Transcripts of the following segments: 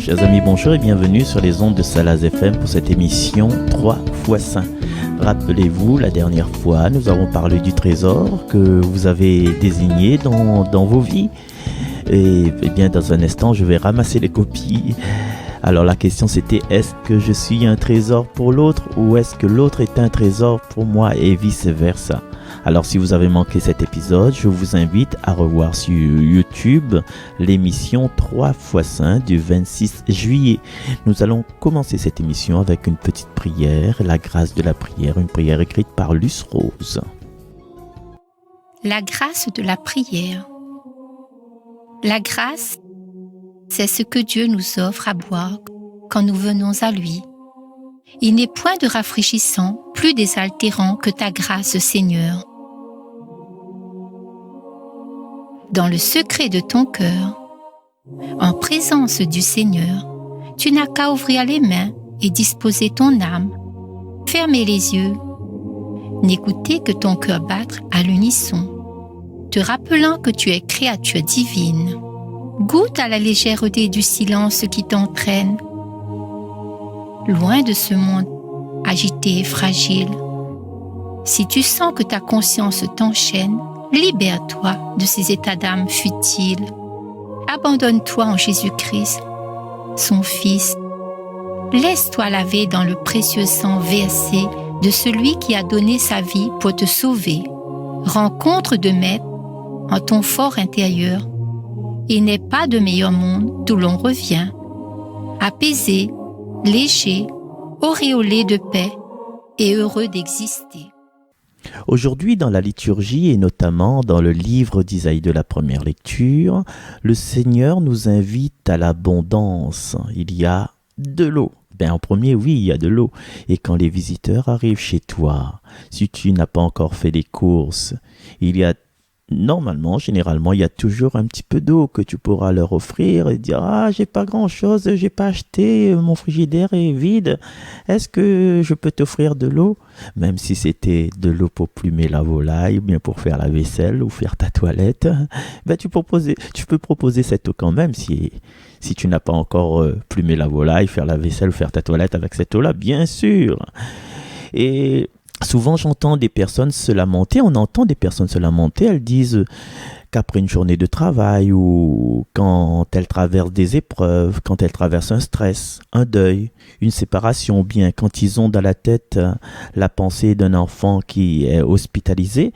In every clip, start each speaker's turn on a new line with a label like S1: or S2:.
S1: Chers amis, bonjour et bienvenue sur les ondes de Salaz FM pour cette émission 3 x Saint. Rappelez-vous, la dernière fois, nous avons parlé du trésor que vous avez désigné dans vos vies. Et bien, dans un instant, je vais ramasser les copies. Alors la question c'était, est-ce que je suis un trésor pour l'autre ou est-ce que l'autre est un trésor pour moi et vice-versa? Alors si vous avez manqué cet épisode, je vous invite à revoir sur YouTube l'émission 3 x Saint du 26 juillet. Nous allons commencer cette émission avec une petite prière, la grâce de la prière, une prière écrite par Luce Rose.
S2: La grâce de la prière. La grâce, c'est ce que Dieu nous offre à boire quand nous venons à lui. Il n'est point de rafraîchissant, plus désaltérant que ta grâce, Seigneur. Dans le secret de ton cœur, en présence du Seigneur, tu n'as qu'à ouvrir les mains et disposer ton âme, fermer les yeux, n'écouter que ton cœur battre à l'unisson, te rappelant que tu es créature divine. Goûte à la légèreté du silence qui t'entraîne, loin de ce monde agité et fragile. Si tu sens que ta conscience t'enchaîne, libère-toi de ces états d'âme futiles. Abandonne-toi en Jésus-Christ, son Fils. Laisse-toi laver dans le précieux sang versé de celui qui a donné sa vie pour te sauver. Rencontre de maître en ton fort intérieur. Il n'est pas de meilleur monde d'où l'on revient. Apaisé, léger, auréolé de paix et heureux d'exister.
S1: Aujourd'hui, dans la liturgie et notamment dans le livre d'Isaïe de la première lecture, le Seigneur nous invite à l'abondance. Il y a de l'eau. En premier, oui, il y a de l'eau. Et quand les visiteurs arrivent chez toi, si tu n'as pas encore fait les courses, il y a généralement, il y a toujours un petit peu d'eau que tu pourras leur offrir et dire « Ah, j'ai pas grand-chose, j'ai pas acheté, mon frigidaire est vide. Est-ce que je peux t'offrir de l'eau ?» Même si c'était de l'eau pour plumer la volaille, ou bien pour faire la vaisselle ou faire ta toilette, tu peux proposer cette eau quand même si tu n'as pas encore plumé la volaille, faire la vaisselle ou faire ta toilette avec cette eau-là, bien sûr. Et souvent, on entend des personnes se lamenter, elles disent qu'après une journée de travail ou quand elles traversent des épreuves, quand elles traversent un stress, un deuil, une séparation, ou bien quand ils ont dans la tête la pensée d'un enfant qui est hospitalisé,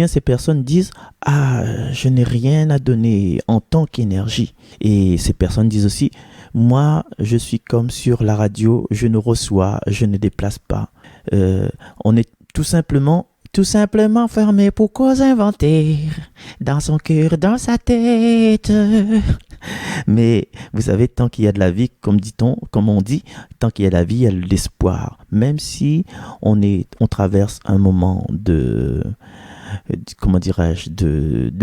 S1: ces personnes disent « Ah, je n'ai rien à donner en tant qu'énergie ». Et ces personnes disent aussi « Moi, je suis comme sur la radio, je ne reçois, je ne déplace pas ». On est tout simplement fermé pour cause inventer dans son cœur, dans sa tête. Mais vous savez, tant qu'il y a de la vie, comme on dit, tant qu'il y a de la vie, il y a de l'espoir. Même si on traverse un moment de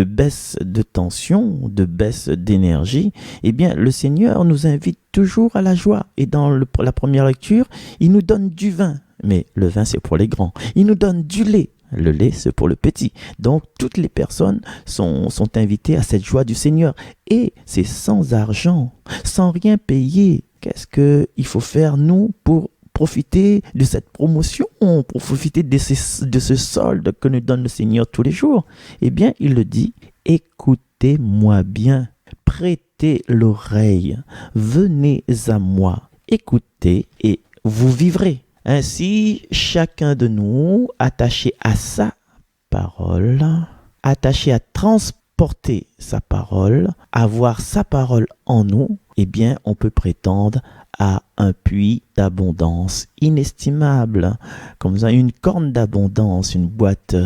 S1: baisse de tension, de baisse d'énergie, le Seigneur nous invite toujours à la joie. Et dans la première lecture, il nous donne du vin. Mais le vin, c'est pour les grands. Il nous donne du lait. Le lait, c'est pour le petit. Donc, toutes les personnes sont invitées à cette joie du Seigneur. Et c'est sans argent, sans rien payer. Qu'est-ce qu'il faut faire, nous, pour profiter de cette promotion, pour profiter de ce solde que nous donne le Seigneur tous les jours? Il le dit, écoutez-moi bien, prêtez l'oreille, venez à moi, écoutez et vous vivrez. Ainsi, chacun de nous, attaché à sa parole, attaché à transporter sa parole, avoir sa parole en nous, on peut prétendre à un puits d'abondance inestimable, comme ça, une corne d'abondance, une boîte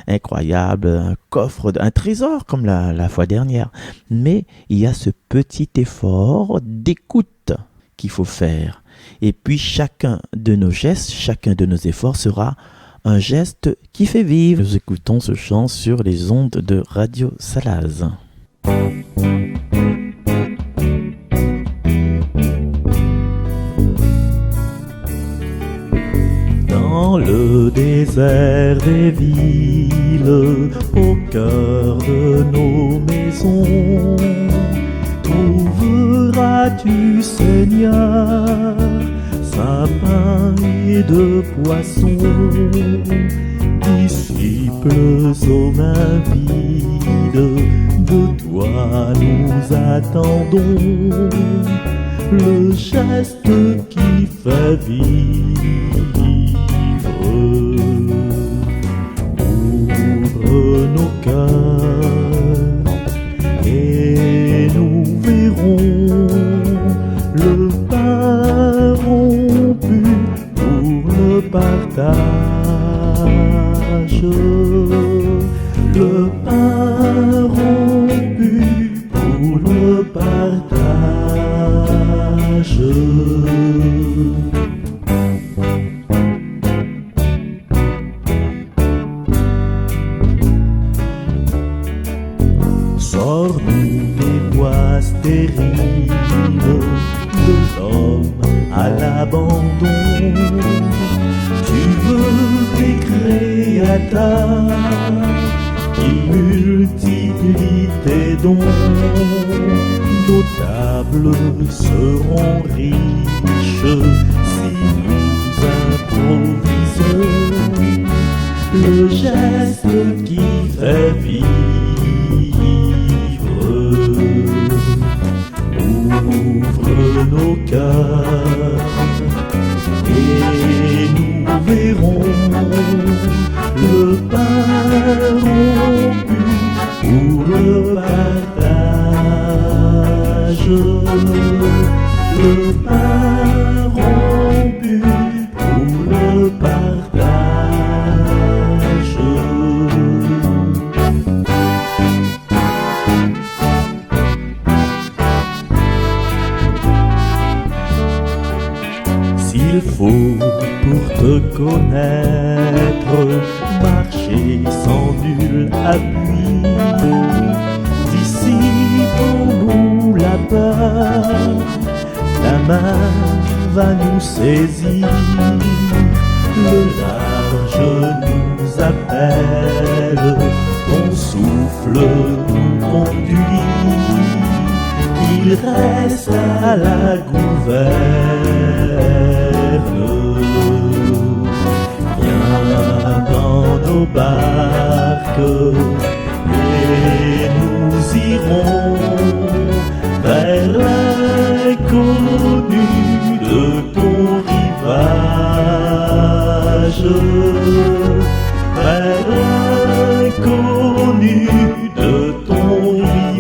S1: incroyable, un coffre, un trésor comme la fois dernière. Mais il y a ce petit effort d'écoute qu'il faut faire. Et puis chacun de nos gestes, chacun de nos efforts sera un geste qui fait vivre. Nous écoutons ce chant sur les ondes de Radio Salaz. Dans le désert des villes, au cœur de nos maisons, trouverai mangeras-tu, Seigneur, sapin et de poissons, disciples aux mains vides, de toi nous attendons le geste qui fait vivre. Ouvre nos cœurs et nous verrons le pain rompu pour le partage. Le pain rompu pour le partage. Sors-nous des voies stériles de l'homme à l'abandon. Tu veux des créateurs qui multiplient tes dons. Nos tables seront riches si nous improvisons le geste qui fait vivre. Ouvre nos cœurs et nous verrons le pain rompu pour le partage. Le pain rompu pour le partage. S'il faut pour te connaître marcher sans nul appui, dissipons-nous la peur, ta main va nous saisir, le large nous appelle, ton souffle nous conduit, il reste à la gouverne. Viens dans nos barques et nous irons vers l'inconnu de ton rivage, vers l'inconnu de ton rivage.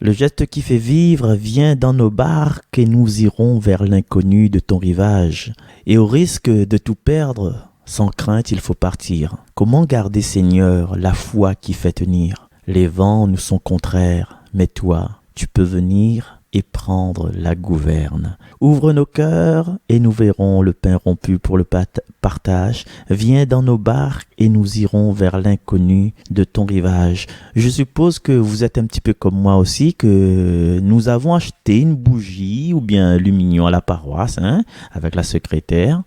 S1: Le geste qui fait vivre vient dans nos barques et nous irons vers l'inconnu de ton rivage. Et au risque de tout perdre, sans crainte il faut partir. Comment garder, Seigneur, la foi qui fait tenir? Les vents nous sont contraires, mais toi, tu peux venir et prendre la gouverne. Ouvre nos cœurs et nous verrons le pain rompu pour le partage. Viens dans nos barques et nous irons vers l'inconnu de ton rivage. Je suppose que vous êtes un petit peu comme moi aussi, que nous avons acheté une bougie ou bien un lumignon à la paroisse, avec la secrétaire.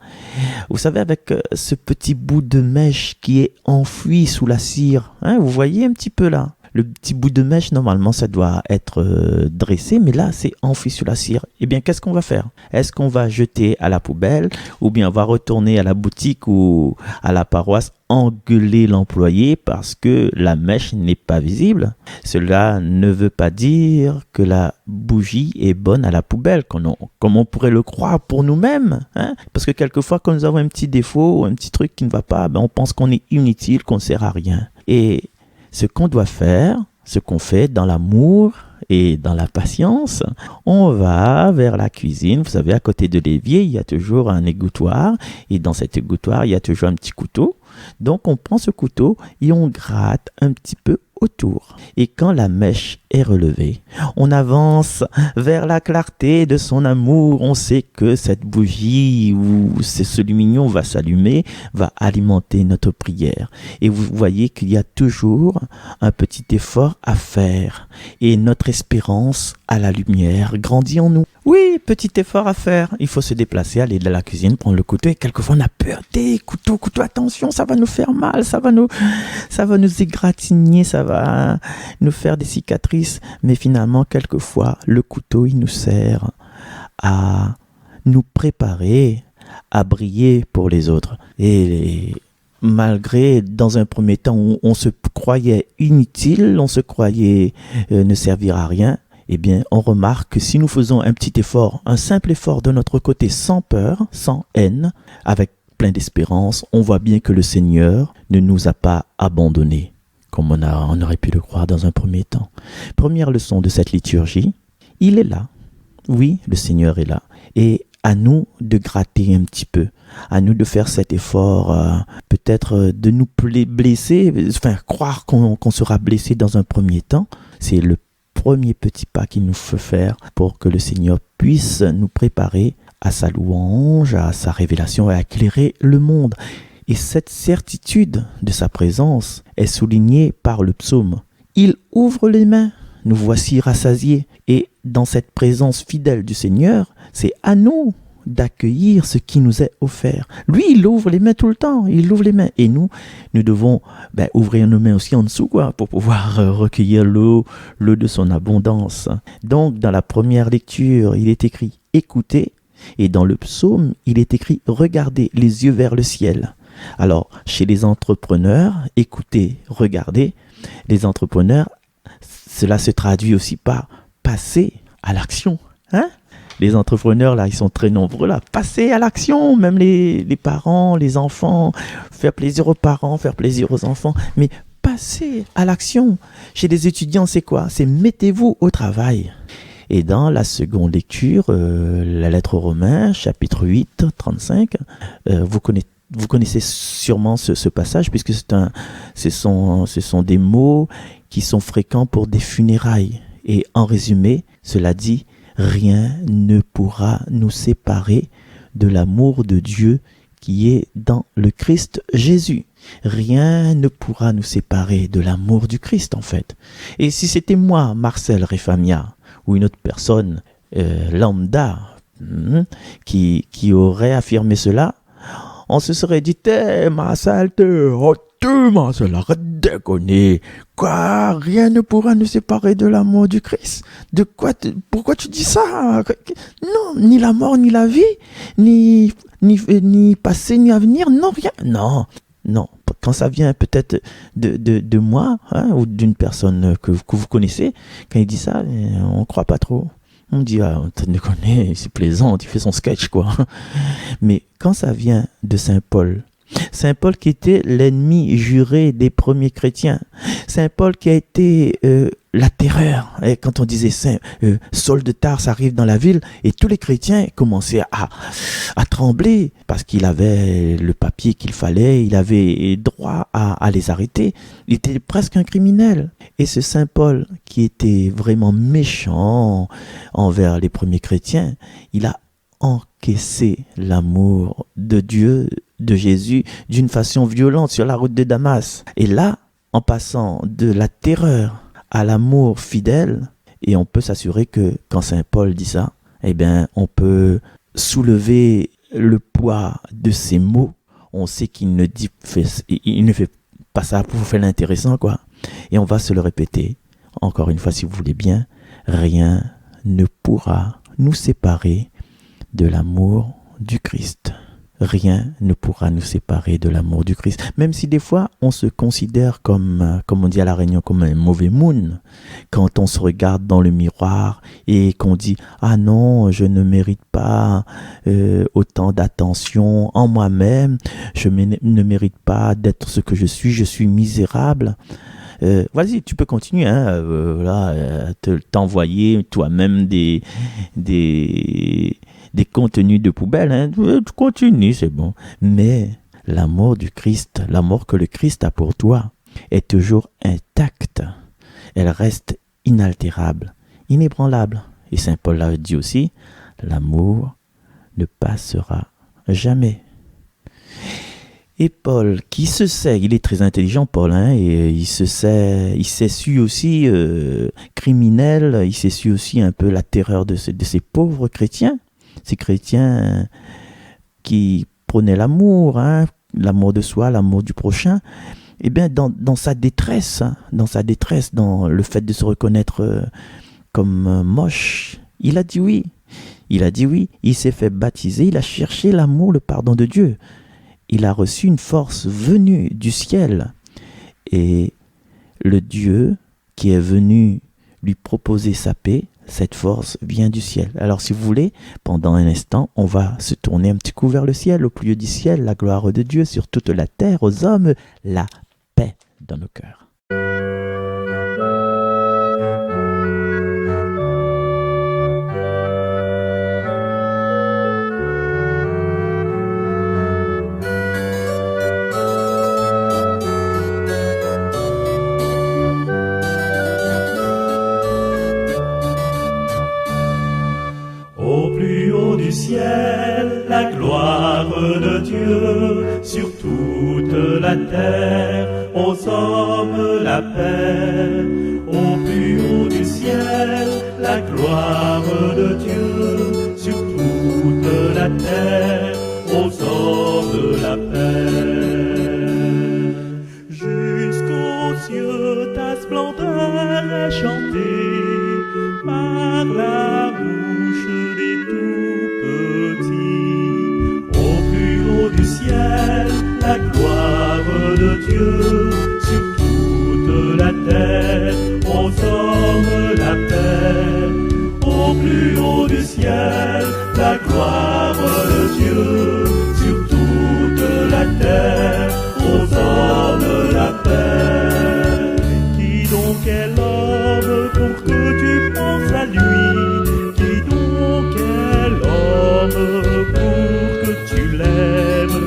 S1: Vous savez, avec ce petit bout de mèche qui est enfoui sous la cire. Vous voyez un petit peu là. Le petit bout de mèche, normalement, ça doit être dressé, mais là, c'est enfoui sur la cire. Eh bien, qu'est-ce qu'on va faire? Est-ce qu'on va jeter à la poubelle ou bien on va retourner à la boutique ou à la paroisse engueuler l'employé parce que la mèche n'est pas visible? Cela ne veut pas dire que la bougie est bonne à la poubelle, comme on pourrait le croire pour nous-mêmes. Hein? Parce que quelquefois, quand nous avons un petit défaut ou un petit truc qui ne va pas, on pense qu'on est inutile, qu'on ne sert à rien. Et ce qu'on doit faire, ce qu'on fait dans l'amour et dans la patience, on va vers la cuisine. Vous savez, à côté de l'évier, il y a toujours un égouttoir. Et dans cet égouttoir, il y a toujours un petit couteau. Donc, on prend ce couteau et on gratte un petit peu autour. Et quand la mèche est relevée, on avance vers la clarté de son amour. On sait que cette bougie ou ce lumignon va s'allumer, va alimenter notre prière. Et vous voyez qu'il y a toujours un petit effort à faire. Et notre espérance à la lumière grandit en nous. Oui, petit effort à faire. Il faut se déplacer, aller dans la cuisine, prendre le couteau. Et quelquefois, on a peur. Couteau, attention, ça va nous faire mal. Ça va nous égratigner. Ça va nous faire des cicatrices. Mais finalement, quelquefois, le couteau, il nous sert à nous préparer à briller pour les autres. Et malgré, dans un premier temps, où on se croyait inutile, on se croyait ne servir à rien, eh bien, on remarque que si nous faisons un petit effort, un simple effort de notre côté, sans peur, sans haine, avec plein d'espérance, on voit bien que le Seigneur ne nous a pas abandonnés, comme on aurait pu le croire dans un premier temps. Première leçon de cette liturgie, il est là. Oui, le Seigneur est là. Et à nous de gratter un petit peu, à nous de faire cet effort, peut-être de nous blesser, croire qu'on sera blessé dans un premier temps. C'est le premier petit pas qu'il nous faut faire pour que le Seigneur puisse nous préparer à sa louange, à sa révélation et à éclairer le monde. Et cette certitude de sa présence est soulignée par le psaume. Il ouvre les mains, nous voici rassasiés. Et dans cette présence fidèle du Seigneur, c'est à nous d'accueillir ce qui nous est offert. Lui, il ouvre les mains tout le temps, il ouvre les mains. Et nous devons ouvrir nos mains aussi en dessous, pour pouvoir recueillir l'eau de son abondance. Donc, dans la première lecture, il est écrit « Écoutez », et dans le psaume, il est écrit « Regardez les yeux vers le ciel ». Alors, chez les entrepreneurs, écoutez, regardez, les entrepreneurs, cela se traduit aussi par passer à l'action, hein? Les entrepreneurs, là, ils sont très nombreux, là. Passer à l'action, même les parents, les enfants, faire plaisir aux parents, faire plaisir aux enfants. Mais passer à l'action. Chez les étudiants, c'est quoi? C'est mettez-vous au travail. Et dans la seconde lecture, la lettre aux Romains, chapitre 8, 35, vous connaissez sûrement ce passage, puisque ce sont des mots qui sont fréquents pour des funérailles. Et en résumé, cela dit: rien ne pourra nous séparer de l'amour de Dieu qui est dans le Christ Jésus. Rien ne pourra nous séparer de l'amour du Christ, en fait. Et si c'était moi, Marcel Réfamia, ou une autre personne lambda qui aurait affirmé cela, on se serait dit: Marcel, Marcel, arrête de déconner. Quoi? Rien ne pourra nous séparer de l'amour du Christ. De quoi? Pourquoi tu dis ça? Non, ni la mort, ni la vie, ni passé, ni avenir, non, rien. Non. Quand ça vient peut-être de moi, ou d'une personne que vous connaissez, quand il dit ça, on ne croit pas trop. On dit: tu ne connais, c'est plaisant, tu fais son sketch, quoi. Mais quand ça vient de Saint Paul qui était l'ennemi juré des premiers chrétiens, Saint Paul qui a été la terreur. Et quand on disait Saul de Tarse arrive dans la ville, et tous les chrétiens commençaient à trembler parce qu'il avait le papier qu'il fallait, il avait droit à les arrêter. Il était presque un criminel. Et ce Saint Paul qui était vraiment méchant envers les premiers chrétiens, il a encaissé l'amour de Dieu, de Jésus, d'une façon violente sur la route de Damas. Et là, en passant de la terreur à l'amour fidèle, et on peut s'assurer que quand Saint Paul dit ça, on peut soulever le poids de ses mots. On sait qu'il ne fait pas ça pour faire l'intéressant, quoi. Et on va se le répéter, encore une fois si vous voulez bien, rien ne pourra nous séparer de l'amour du Christ. Rien ne pourra nous séparer de l'amour du Christ. Même si des fois, on se considère comme on dit à La Réunion, comme un mauvais moune. Quand on se regarde dans le miroir et qu'on dit « Ah non, je ne mérite pas autant d'attention en moi-même. Je ne mérite pas d'être ce que je suis misérable. » Vas-y, tu peux continuer, t'envoyer toi-même des contenus de poubelle, hein. Tu continues, c'est bon. Mais l'amour du Christ, l'amour que le Christ a pour toi, est toujours intact. Elle reste inaltérable, inébranlable. Et Saint Paul l'a dit aussi, l'amour ne passera jamais. Et Paul, qui se sait, il est très intelligent Paul, hein, et il s'est su aussi criminel, il s'est su aussi un peu la terreur de ces pauvres chrétiens, ces chrétiens qui prônaient l'amour, hein, l'amour de soi, l'amour du prochain. Et bien dans sa détresse, dans le fait de se reconnaître comme moche, il a dit oui. Il s'est fait baptiser, il a cherché l'amour, le pardon de Dieu. Il a reçu une force venue du ciel. Et le Dieu qui est venu lui proposer sa paix, cette force vient du ciel. Alors si vous voulez, pendant un instant, on va se tourner un petit coup vers le ciel, au plus haut du ciel, la gloire de Dieu sur toute la terre, aux hommes, la paix dans nos cœurs.
S3: Ciel, la gloire de Dieu sur toute la terre, aux hommes la paix. Au plus haut du ciel, la gloire de Dieu sur toute la terre, aux hommes la paix. Jusqu'aux cieux, ta splendeur est chantée par la bouche des du ciel, la gloire de Dieu sur toute la terre, aux hommes la paix. Au plus haut du ciel, la gloire de Dieu sur toute la terre, aux hommes la paix. Qui donc est l'homme pour que tu penses à lui? Qui donc est l'homme pour que tu l'aimes?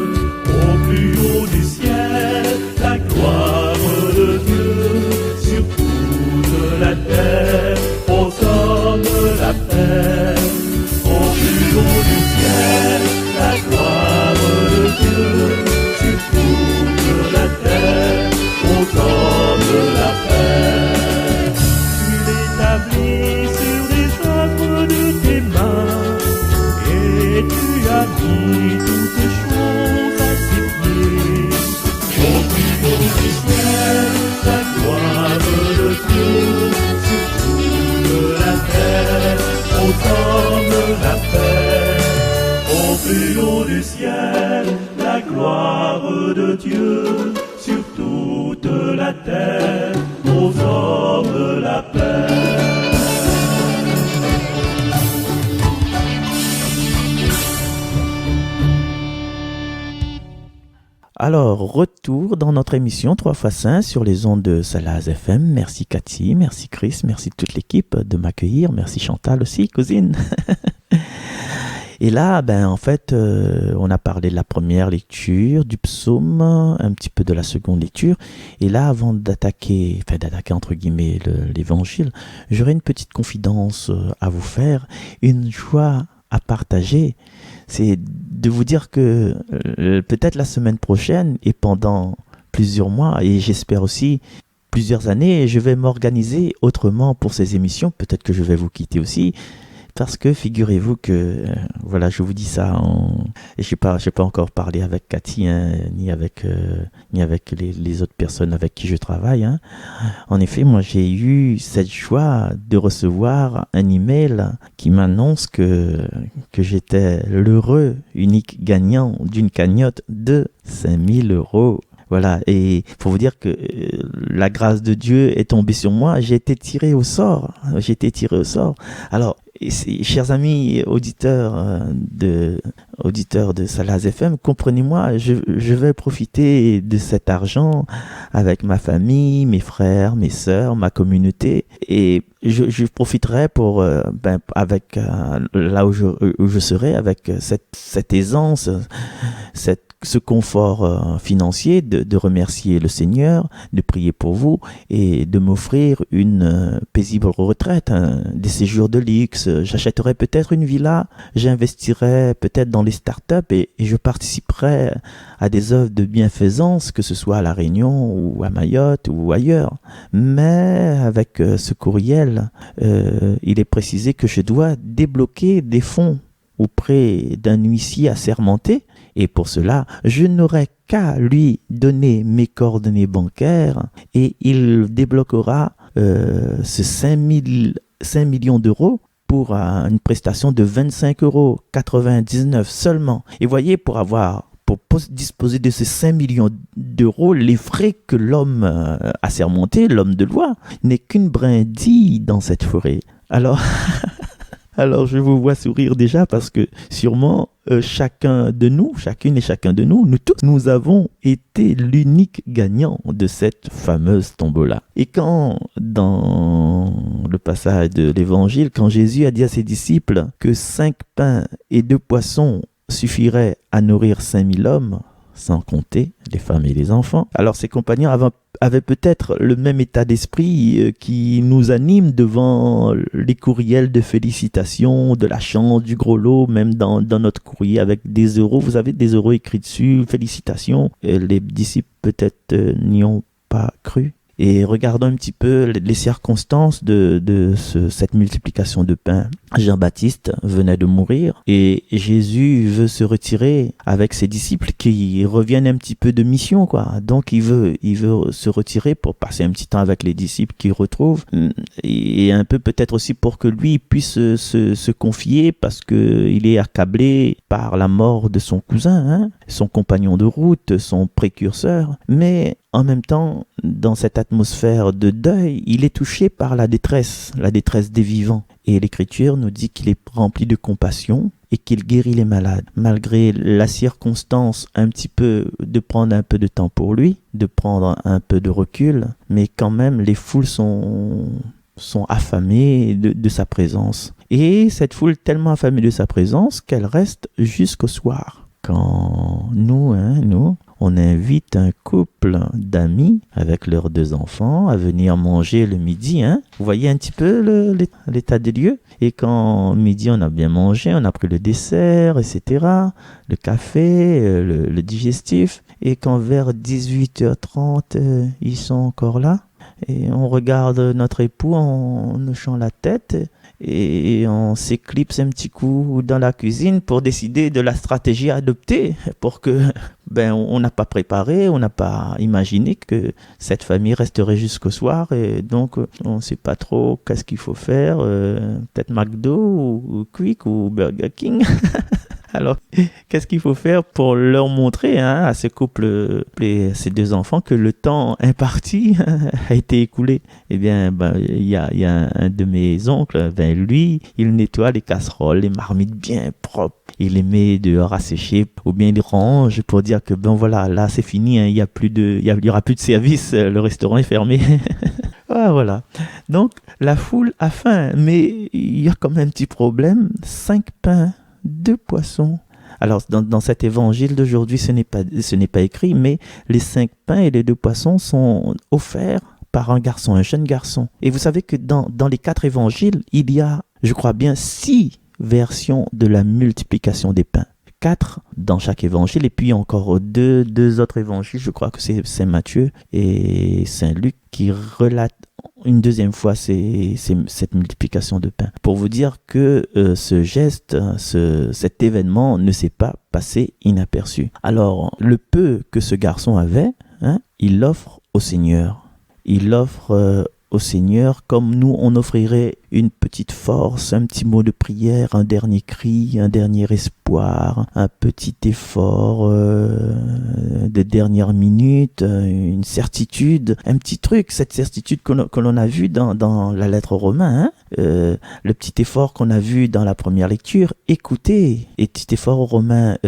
S3: Plus haut du ciel, la gloire de Dieu sur toute la terre, aux hommes la paix.
S1: Alors, retour dans notre émission 3x5 sur les ondes de Salaz FM. Merci Cathy, merci Chris, merci toute l'équipe de m'accueillir. Merci Chantal aussi, cousine. Et là, en fait, on a parlé de la première lecture, du psaume, un petit peu de la seconde lecture. Et là, avant d'attaquer entre guillemets l'évangile, j'aurais une petite confidence à vous faire, une joie à partager. C'est de vous dire que peut-être la semaine prochaine et pendant plusieurs mois, et j'espère aussi plusieurs années, je vais m'organiser autrement pour ces émissions. Peut-être que je vais vous quitter aussi. Parce que figurez-vous que, voilà, je vous dis ça, et je n'ai pas encore parlé avec Cathy, hein, ni avec les autres personnes avec qui je travaille. Hein. En effet, moi, j'ai eu cette joie de recevoir un email qui m'annonce que j'étais l'heureux unique gagnant d'une cagnotte de 5 000 €. Voilà, et pour vous dire que la grâce de Dieu est tombée sur moi, j'ai été tiré au sort. Alors, chers amis auditeurs de Salaz FM, comprenez-moi, je vais profiter de cet argent avec ma famille, mes frères, mes sœurs, ma communauté, et je profiterai pour là où je serai, avec cette aisance, ce confort financier, de remercier le Seigneur, de prier pour vous et de m'offrir une paisible retraite, des séjours de luxe. J'achèterai peut-être une villa, j'investirai peut-être dans les startups et je participerai à des œuvres de bienfaisance, que ce soit à La Réunion ou à Mayotte ou ailleurs. Mais avec ce courriel, il est précisé que je dois débloquer des fonds auprès d'un huissier assermenté. Et pour cela, je n'aurai qu'à lui donner mes coordonnées bancaires et il débloquera ce 5 millions d'euros pour une prestation de 25,99 € seulement. Et voyez, pour disposer de ces 5 millions d'euros, les frais que l'homme assermenté, l'homme de loi, n'est qu'une brindille dans cette forêt. Alors je vous vois sourire déjà parce que sûrement chacune et chacun de nous tous, nous avons été l'unique gagnant de cette fameuse tombola. Et quand, dans le passage de l'évangile, quand Jésus a dit à ses disciples que 5 pains et 2 poissons suffiraient à nourrir 5 000 hommes, sans compter les femmes et les enfants, alors ses compagnons avaient peut-être le même état d'esprit qui nous anime devant les courriels de félicitations, de la chance, du gros lot, même dans notre courrier avec des euros. Vous avez des euros écrits dessus, félicitations. Et les disciples peut-être n'y ont pas cru. Et regardons un petit peu les circonstances de cette multiplication de pain. Jean-Baptiste venait de mourir et Jésus veut se retirer avec ses disciples qui reviennent un petit peu de mission, quoi. Donc il veut se retirer pour passer un petit temps avec les disciples qu'il retrouve et un peu peut-être aussi pour que lui puisse se confier parce que il est accablé par la mort de son cousin, hein, son compagnon de route, son précurseur. Mais en même temps, dans cette atmosphère de deuil, il est touché par la détresse des vivants. Et l'Écriture nous dit qu'il est rempli de compassion et qu'il guérit les malades. Malgré la circonstance un petit peu de prendre un peu de temps pour lui, de prendre un peu de recul, mais quand même les foules sont affamées de sa présence. Et cette foule tellement affamée de sa présence qu'elle reste jusqu'au soir. Quand nous, on invite un couple d'amis avec leurs 2 enfants à venir manger le midi. Vous voyez un petit peu l'état des lieux. Et quand midi, on a bien mangé, on a pris le dessert, etc., le café, le digestif. Et quand vers 18h30, ils sont encore là. Et on regarde notre époux en hochant la tête et on s'éclipse un petit coup dans la cuisine pour décider de la stratégie à adopter pour que on n'a pas préparé, on n'a pas imaginé que cette famille resterait jusqu'au soir et donc on ne sait pas trop qu'est-ce qu'il faut faire, peut-être McDo ou Quick ou Burger King. Alors, qu'est-ce qu'il faut faire pour leur montrer à ce couple et ces 2 enfants que le temps imparti a été écoulé? Eh bien, il y a un de mes oncles, lui, il nettoie les casseroles, les marmites bien propres. Il les met dehors à sécher ou bien il range pour dire que voilà, là c'est fini, il y aura plus de service, le restaurant est fermé. Voilà. Donc, la foule a faim, mais il y a quand même un petit problème. 5 pains. 2 poissons. Alors, dans cet évangile d'aujourd'hui, ce n'est pas écrit, mais les 5 pains et les 2 poissons sont offerts par un jeune garçon. Et vous savez que dans les 4 évangiles, il y a, je crois bien, 6 versions de la multiplication des pains. 4 dans chaque évangile, et puis encore deux autres évangiles, je crois que c'est Saint Matthieu et Saint Luc qui relatent une deuxième fois cette multiplication de pain. Pour vous dire que ce geste, cet événement ne s'est pas passé inaperçu. Alors, le peu que ce garçon avait, il l'offre au Seigneur. Il l'offre au Seigneur comme nous, on offrirait une petite force, un petit mot de prière, un dernier cri, un dernier espoir, un petit effort de dernière minute, une certitude, un petit truc, cette certitude que l'on a vue dans la lettre aux Romains, le petit effort qu'on a vu dans la première lecture. Écoutez, et petit effort aux Romains,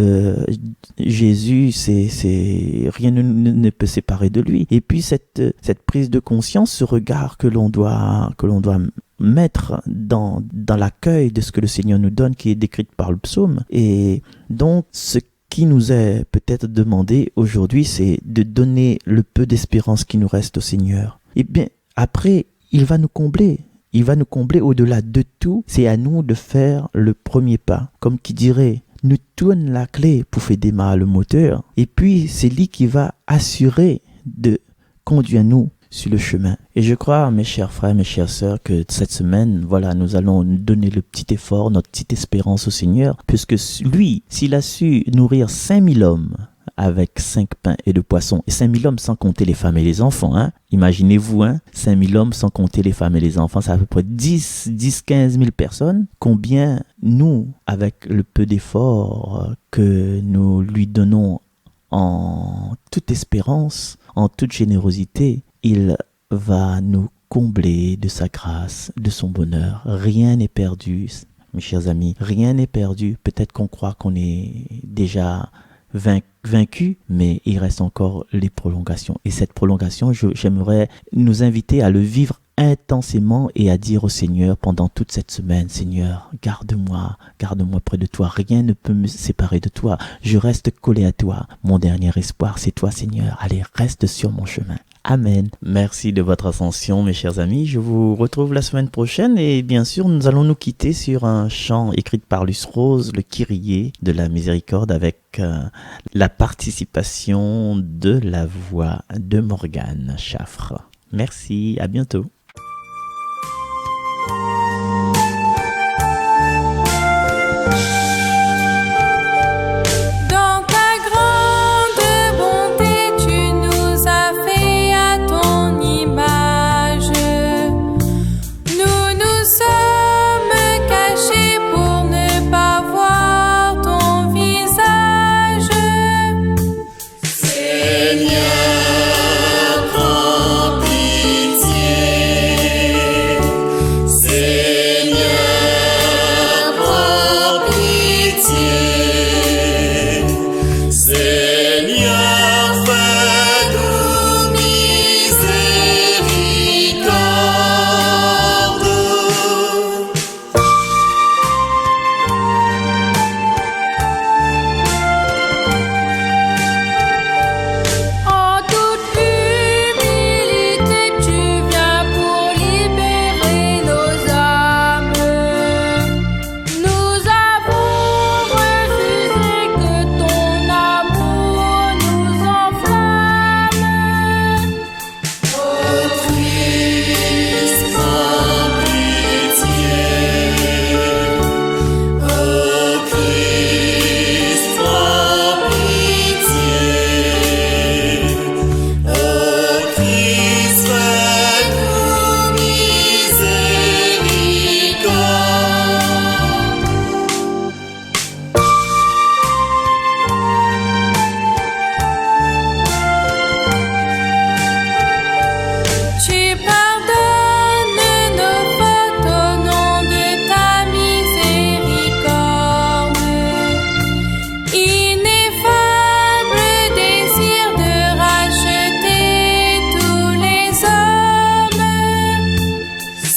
S1: Jésus, c'est rien ne peut séparer de lui. Et puis cette prise de conscience, ce regard que l'on doit mettre dans l'accueil de ce que le Seigneur nous donne, qui est décrit par le psaume. Et donc, ce qui nous est peut-être demandé aujourd'hui, c'est de donner le peu d'espérance qui nous reste au Seigneur. Et bien, après, il va nous combler. Il va nous combler au-delà de tout. C'est à nous de faire le premier pas. Comme qui dirait, nous tourne la clé pour faire démarrer le moteur. Et puis, c'est lui qui va assurer de conduire nous sur le chemin. Et je crois, mes chers frères, mes chères sœurs, que cette semaine, voilà, nous allons donner le petit effort, notre petite espérance au Seigneur, puisque lui, s'il a su nourrir 5000 hommes avec 5 pains et 2 poissons, et 5000 hommes sans compter les femmes et les enfants, imaginez-vous, 5000 hommes sans compter les femmes et les enfants, c'est à peu près 10-15 000 personnes. Combien nous, avec le peu d'effort que nous lui donnons en toute espérance, en toute générosité, il va nous combler de sa grâce, de son bonheur. Rien n'est perdu, mes chers amis. Rien n'est perdu. Peut-être qu'on croit qu'on est déjà vaincu, mais il reste encore les prolongations. Et cette prolongation, j'aimerais nous inviter à le vivre intensément et à dire au Seigneur pendant toute cette semaine, Seigneur, garde-moi près de toi. Rien ne peut me séparer de toi. Je reste collé à toi. Mon dernier espoir, c'est toi, Seigneur. Allez, reste sur mon chemin. Amen. Merci de votre attention, mes chers amis. Je vous retrouve la semaine prochaine et bien sûr, nous allons nous quitter sur un chant écrit par Luce Rose, le Kyrie de la Miséricorde, avec la participation de la voix de Morgane Chaffre. Merci, à bientôt.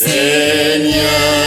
S4: Seigneur.